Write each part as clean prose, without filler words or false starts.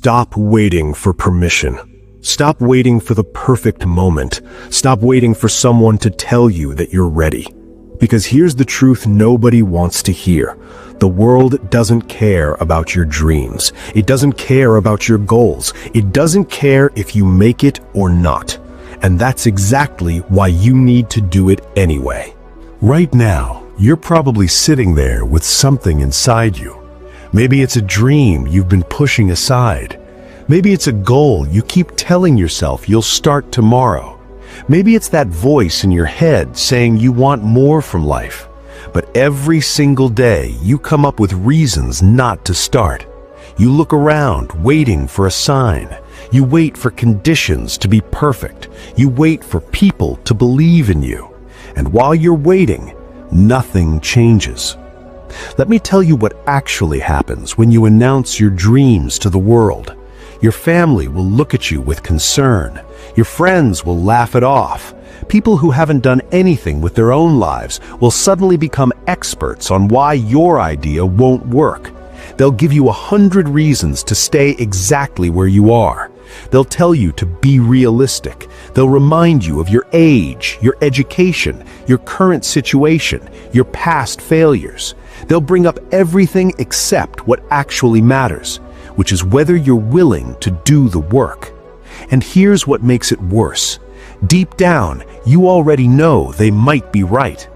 Stop waiting for permission. Stop waiting for the perfect moment. Stop waiting for someone to tell you that you're ready. Because here's the truth nobody wants to hear. The world doesn't care about your dreams. It doesn't care about your goals. It doesn't care if you make it or not. And that's exactly why you need to do it anyway. Right now, you're probably sitting there with something inside you. Maybe it's a dream you've been pushing aside. Maybe it's a goal you keep telling yourself you'll start tomorrow. Maybe it's that voice in your head saying you want more from life. But every single day, you come up with reasons not to start. You look around, waiting for a sign. You wait for conditions to be perfect. You wait for people to believe in you. And while you're waiting, nothing changes. Let me tell you what actually happens when you announce your dreams to the world. Your family will look at you with concern. Your friends will laugh it off. People who haven't done anything with their own lives will suddenly become experts on why your idea won't work. They'll give you 100 reasons to stay exactly where you are. They'll tell you to be realistic. They'll remind you of your age, your education, your current situation, your past failures. They'll bring up everything except what actually matters, which is whether you're willing to do the work. And here's what makes it worse. Deep down, you already know they might be right.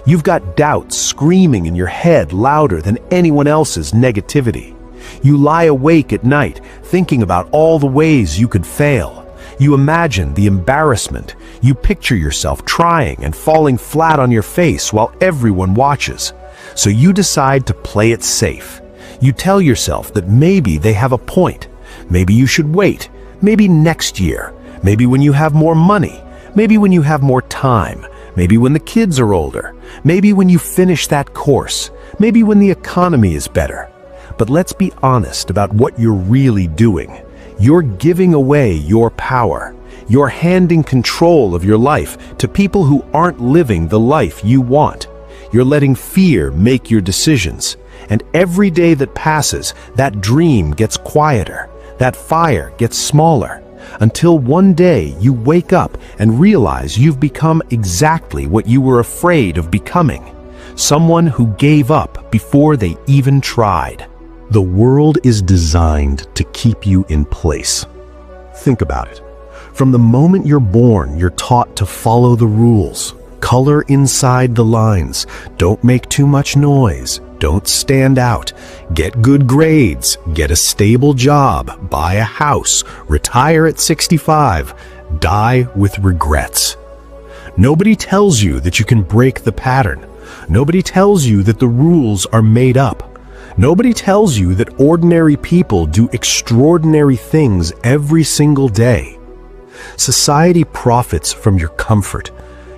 You've got doubts screaming in your head louder than anyone else's negativity. You lie awake at night thinking about all the ways you could fail. You imagine the embarrassment. You picture yourself trying and falling flat on your face while everyone watches. So you decide to play it safe. You tell yourself that maybe they have a point. Maybe you should wait. Maybe next year. Maybe when you have more money. Maybe when you have more time. Maybe when the kids are older. Maybe when you finish that course. Maybe when the economy is better. But let's be honest about what you're really doing. You're giving away your power. You're handing control of your life to people who aren't living the life you want. You're letting fear make your decisions. And every day that passes, that dream gets quieter. That fire gets smaller. Until one day you wake up and realize you've become exactly what you were afraid of becoming. Someone who gave up before they even tried. The world is designed to keep you in place. Think about it. From the moment you're born, you're taught to follow the rules. Color inside the lines. Don't make too much noise. Don't stand out. Get good grades. Get a stable job. Buy a house. Retire at 65. Die with regrets. Nobody tells you that you can break the pattern. Nobody tells you that the rules are made up. Nobody tells you that ordinary people do extraordinary things every single day. Society profits from your comfort.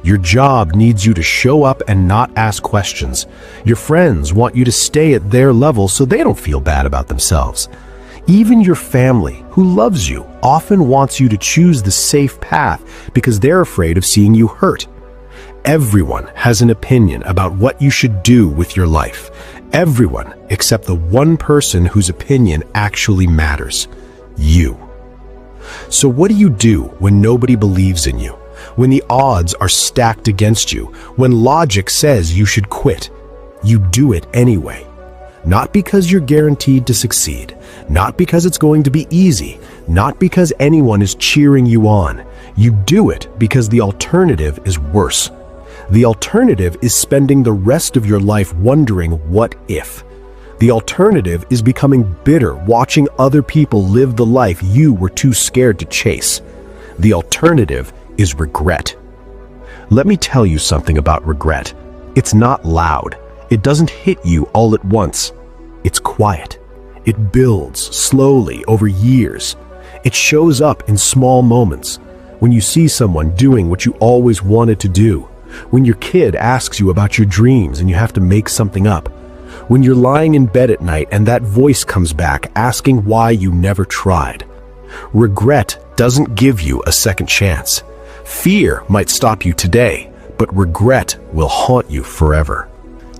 Your job needs you to show up and not ask questions. Your friends want you to stay at their level so they don't feel bad about themselves. Even your family, who loves you, often wants you to choose the safe path because they're afraid of seeing you hurt. Everyone has an opinion about what you should do with your life. Everyone except the one person whose opinion actually matters. You. So what do when nobody believes in you? When the odds are stacked against you? When logic says you should quit? You do it anyway. Not because you're guaranteed to succeed. Not because it's going to be easy. Not because anyone is cheering you on. You do it because the alternative is worse. The alternative is spending the rest of your life wondering what if. The alternative is becoming bitter watching other people live the life you were too scared to chase. The alternative is regret. Let me tell you something about regret. It's not loud. It doesn't hit you all at once. It's quiet. It builds slowly over years. It shows up in small moments. When you see someone doing what you always wanted to do. When your kid asks you about your dreams and you have to make something up. When you're lying in bed at night and that voice comes back asking why you never tried. Regret doesn't give you a second chance. Fear might stop you today, but regret will haunt you forever.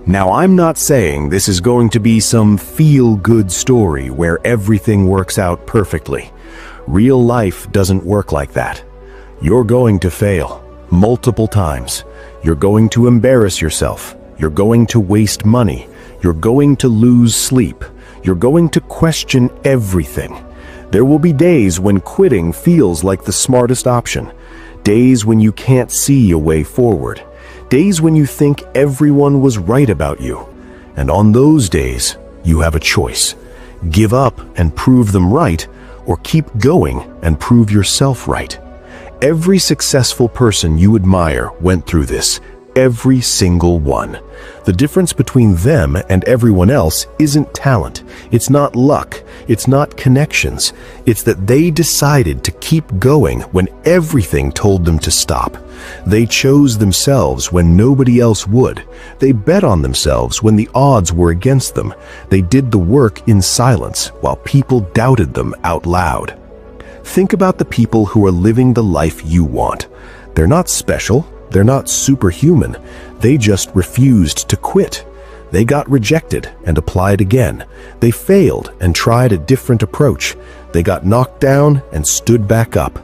Now, I'm not saying this is going to be some feel-good story where everything works out perfectly. Real life doesn't work like that. You're going to fail multiple times. You're going to embarrass yourself. You're going to waste money. You're going to lose sleep. You're going to question everything. There will be days when quitting feels like the smartest option. Days when you can't see a way forward. Days when you think everyone was right about you. And on those days, you have a choice. Give up and prove them right, or keep going and prove yourself right. Every successful person you admire went through this. Every single one. The difference between them and everyone else isn't talent. It's not luck. It's not connections. It's that they decided to keep going when everything told them to stop. They chose themselves when nobody else would. They bet on themselves when the odds were against them. They did the work in silence while people doubted them out loud. Think about the people who are living the life you want. They're not special. They're not superhuman. They just refused to quit. They got rejected and applied again. They failed and tried a different approach. They got knocked down and stood back up.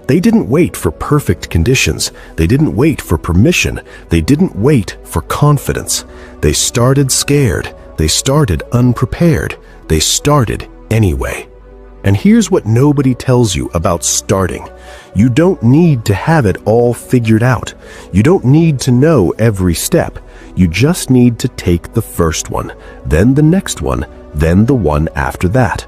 They didn't wait for perfect conditions. They didn't wait for permission. They didn't wait for confidence. They started scared. They started unprepared. They started anyway. And here's what nobody tells you about starting. You don't need to have it all figured out. You don't need to know every step. You just need to take the first one, then the next one, then the one after that.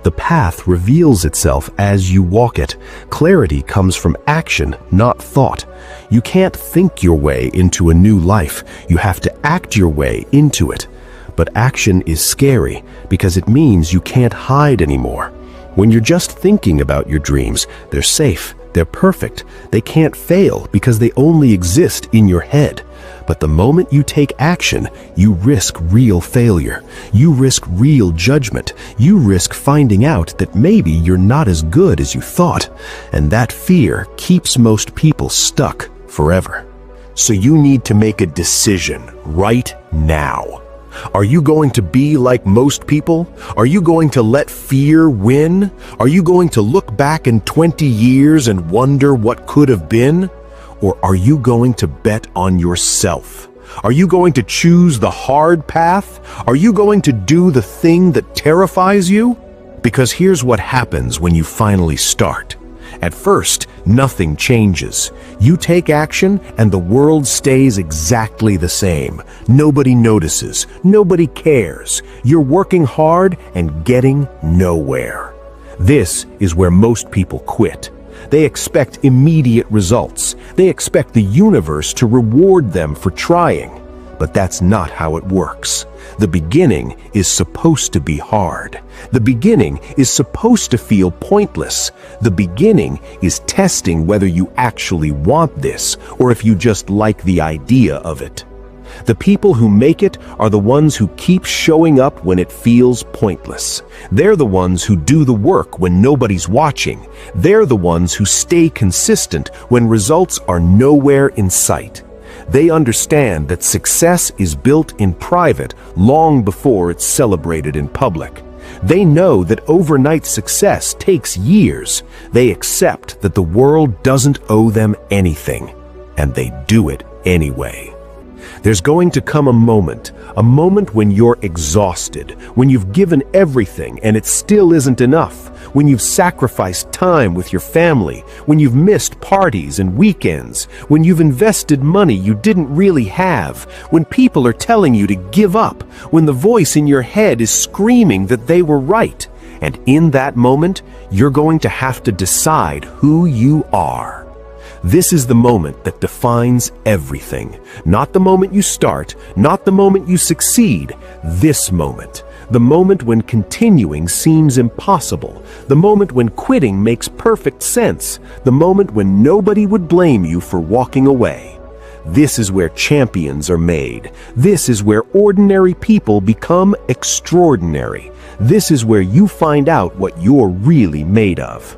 The path reveals itself as you walk it. Clarity comes from action, not thought. You can't think your way into a new life. You have to act your way into it. But action is scary because it means you can't hide anymore. When you're just thinking about your dreams, they're safe, they're perfect, they can't fail because they only exist in your head. But the moment you take action, you risk real failure. You risk real judgment. You risk finding out that maybe you're not as good as you thought. And that fear keeps most people stuck forever. So you need to make a decision right now. Are you going to be like most people? Are you going to let fear win? Are you going to look back in 20 years and wonder what could have been? Or are you going to bet on yourself? Are you going to choose the hard path? Are you going to do the thing that terrifies you? Because here's what happens when you finally start. At first, nothing changes. You take action and the world stays exactly the same. Nobody notices. Nobody cares. You're working hard and getting nowhere. This is where most people quit. They expect immediate results. They expect the universe to reward them for trying. But that's not how it works. The beginning is supposed to be hard. The beginning is supposed to feel pointless. The beginning is testing whether you actually want this or if you just like the idea of it. The people who make it are the ones who keep showing up when it feels pointless. They're the ones who do the work when nobody's watching. They're the ones who stay consistent when results are nowhere in sight. They understand that success is built in private long before it's celebrated in public. They know that overnight success takes years. They accept that the world doesn't owe them anything, and they do it anyway. There's going to come a moment when you're exhausted, when you've given everything and it still isn't enough, when you've sacrificed time with your family, when you've missed parties and weekends, when you've invested money you didn't really have, when people are telling you to give up, when the voice in your head is screaming that they were right. And in that moment, you're going to have to decide who you are. This is the moment that defines everything. Not the moment you start, not the moment you succeed. This moment. The moment when continuing seems impossible. The moment when quitting makes perfect sense. The moment when nobody would blame you for walking away. This is where champions are made. This is where ordinary people become extraordinary. This is where you find out what you're really made of.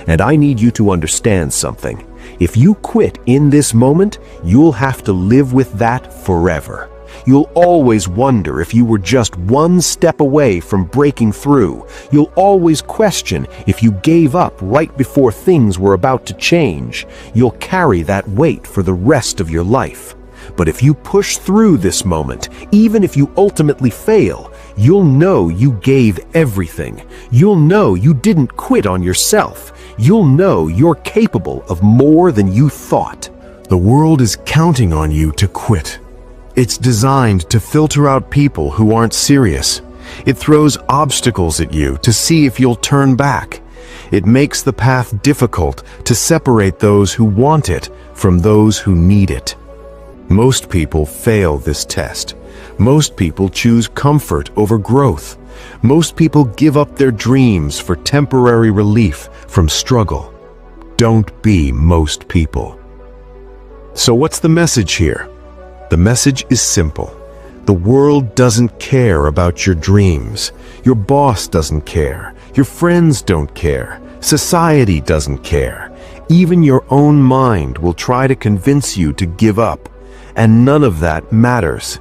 And I need you to understand something. If you quit in this moment, you'll have to live with that forever. You'll always wonder if you were just one step away from breaking through. You'll always question if you gave up right before things were about to change. You'll carry that weight for the rest of your life. But if you push through this moment, even if you ultimately fail, you'll know you gave everything. You'll know you didn't quit on yourself. You'll know you're capable of more than you thought. The world is counting on you to quit. It's designed to filter out people who aren't serious. It throws obstacles at you to see if you'll turn back. It makes the path difficult to separate those who want it from those who need it. Most people fail this test. Most people choose comfort over growth. Most people give up their dreams for temporary relief from struggle. Don't be most people. So what's the message here? The message is simple. The world doesn't care about your dreams. Your boss doesn't care. Your friends don't care. Society doesn't care. Even your own mind will try to convince you to give up. And none of that matters.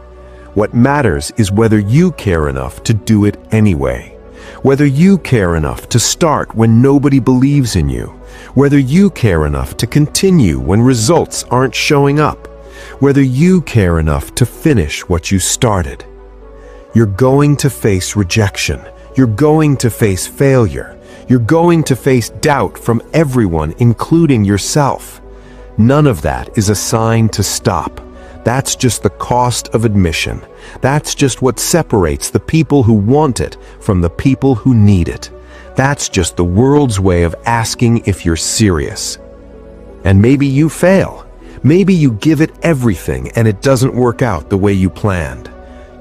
What matters is whether you care enough to do it anyway. Whether you care enough to start when nobody believes in you. Whether you care enough to continue when results aren't showing up. Whether you care enough to finish what you started. You're going to face rejection. You're going to face failure. You're going to face doubt from everyone, including yourself. None of that is a sign to stop. That's just the cost of admission. That's just what separates the people who want it from the people who need it. That's just the world's way of asking if you're serious. And maybe you fail. Maybe you give it everything and it doesn't work out the way you planned.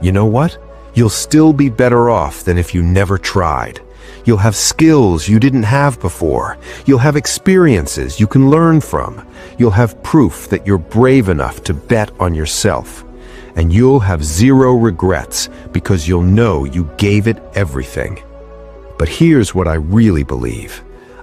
You know what? You'll still be better off than if you never tried. You'll have skills you didn't have before. You'll have experiences you can learn from. You'll have proof that you're brave enough to bet on yourself. And you'll have zero regrets because you'll know you gave it everything. But here's what I really believe.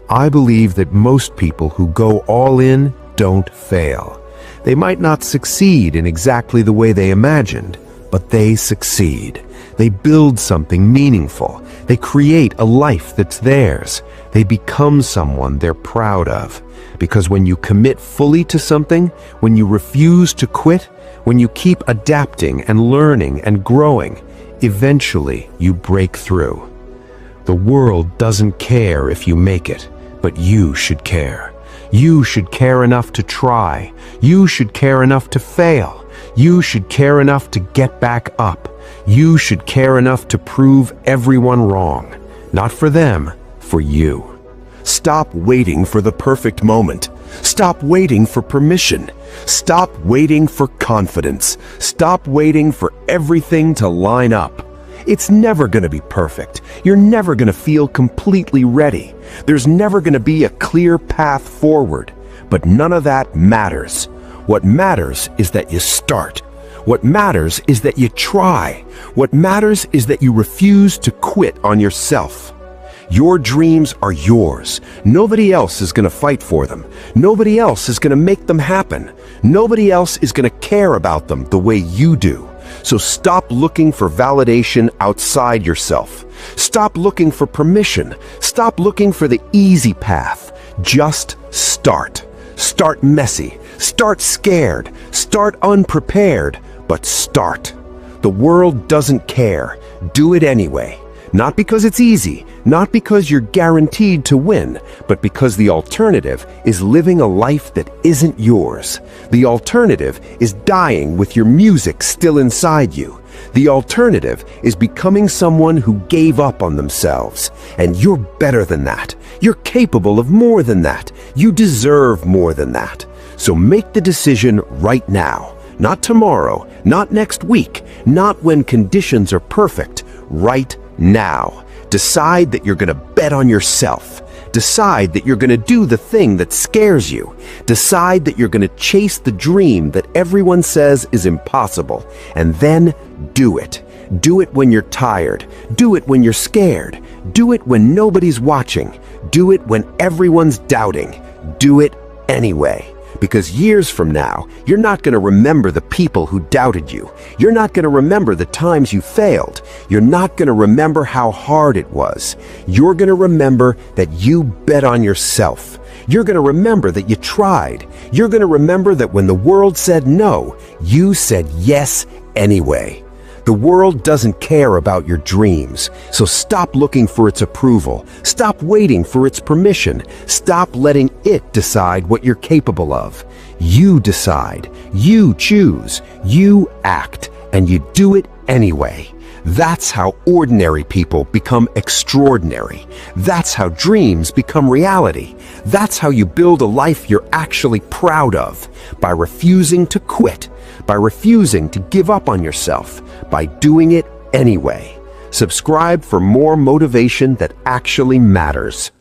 I believe that most people who go all in don't fail. They might not succeed in exactly the way they imagined, but they succeed. They build something meaningful. They create a life that's theirs. They become someone they're proud of. Because when you commit fully to something, when you refuse to quit, when you keep adapting and learning and growing, eventually you break through. The world doesn't care if you make it, but you should care. You should care enough to try. You should care enough to fail. You should care enough to get back up. You should care enough to prove everyone wrong. Not for them, for you. Stop waiting for the perfect moment. Stop waiting for permission. Stop waiting for confidence. Stop waiting for everything to line up. It's never going to be perfect. You're never going to feel completely ready. There's never going to be a clear path forward. But none of that matters. What matters is that you start. What matters is that you try. What matters is that you refuse to quit on yourself. Your dreams are yours. Nobody else is going to fight for them. Nobody else is going to make them happen. Nobody else is going to care about them the way you do. So stop looking for validation outside yourself. Stop looking for permission. Stop looking for the easy path. Just start. Start messy. Start scared. Start unprepared. But start. The world doesn't care. Do it anyway. Not because it's easy, not because you're guaranteed to win, but because the alternative is living a life that isn't yours. The alternative is dying with your music still inside you. The alternative is becoming someone who gave up on themselves. And you're better than that. You're capable of more than that. You deserve more than that. So make the decision right now. Not tomorrow, not next week, not when conditions are perfect. Right now. Decide that you're going to bet on yourself. Decide that you're going to do the thing that scares you. Decide that you're going to chase the dream that everyone says is impossible. And then do it. Do it when you're tired. Do it when you're scared. Do it when nobody's watching. Do it when everyone's doubting. Do it anyway. Because years from now, you're not going to remember the people who doubted you. You're not going to remember the times you failed. You're not going to remember how hard it was. You're going to remember that you bet on yourself. You're going to remember that you tried. You're going to remember that when the world said no, you said yes anyway. The world doesn't care about your dreams, so stop looking for its approval. Stop waiting for its permission. Stop letting it decide what you're capable of. You decide, you choose, you act, and you do it anyway. That's how ordinary people become extraordinary. That's how dreams become reality. That's how you build a life you're actually proud of, by refusing to quit, by refusing to give up on yourself, by doing it anyway. Subscribe for more motivation that actually matters.